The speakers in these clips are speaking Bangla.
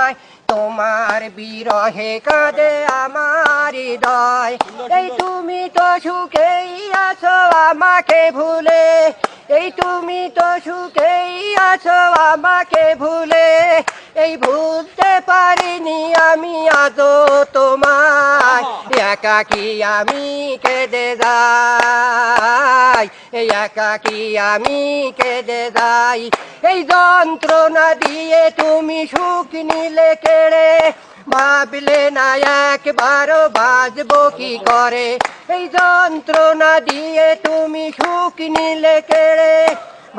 সময় তোমার বিরহে কাঁদে আমার হৃদয়। এই তুমি তো সুখেই আছো আমাকে ভুলে, এই তুমি তো সুখেই আছো আমাকে ভুলে। এই ভুলতে পারিনি আমি আজও তোমায়, একাকী আমি কেঁদে যাই, এই একাকী আমি কেঁদে যাই। এই যন্ত্রণা দিয়ে তুমি সুখ নিলে কেড়ে, ভাবলে না একবারও বাঁচবো কি করে। এই যন্ত্রণা দিয়ে তুমি সুখ নিলে কেড়ে,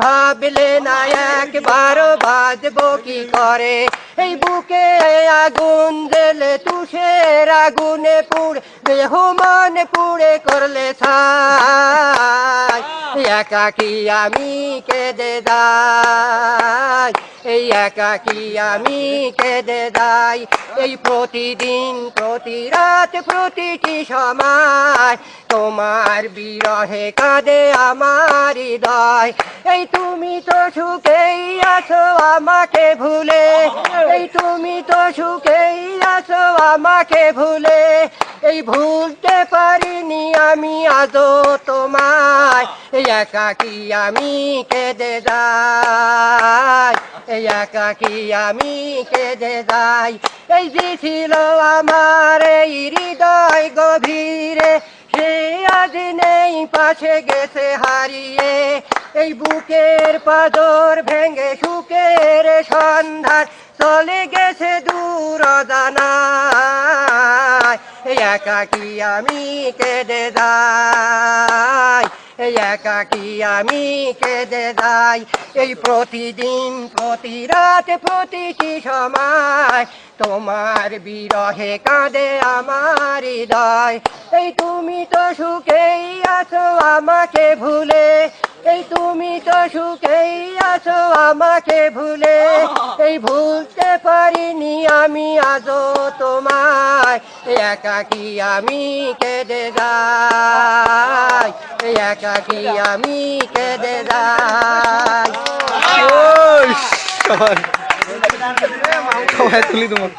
ভাবলে না একবারও বাঁচবো কি করে। এই বুকে আগুন জ্বেলে তুষের আগুনে পুড়ে দেহ মন পুড়ে করলে ছাই, একাকী আমি কেঁদে যাই, এই একাকী আমি কেঁদে যাই। এই প্রতিদিন প্রতি রাত প্রতিটি সময় তোমার বিরহে কাঁদে আমার হৃদয়। এই তুমি তো সুখেই আছো আমাকে ভুলে, এই তুমি তো সুখেই আছো আমাকে ভুলে। এই ভুলতে পারিনি আমি আজও তোমায়, এই একাকী আমি কেঁদে যাই, এই একাকী আমি কেঁদে যাই। এই যে ছিল আমার এই হৃদয় গভীরে, সে আজ নেই পাশে গেছে হারিয়ে। এই বুকের পাঁজর ভেঙে সুখের সন্ধান চলে গেছে দূর অজানায়, এই একাকী আমি কেঁদে যাই, এই একাকী আমি কেঁদে যাই। এই প্রতিদিন প্রতি রাত প্রতিটি সময় তোমার বিরহে কাঁদে আমার হৃদয়। এই তুমি তো সুখেই আছো আমাকে ভুলে, এই তুমি তো সুখেই আছো আমাকে ভুলে। এই ভুলতে পারিনি আমি আজও তোমায়, একাকী আমি কেঁদে যাই, একাকী আমি কেঁদে যাই। সবাই তুলি তোমার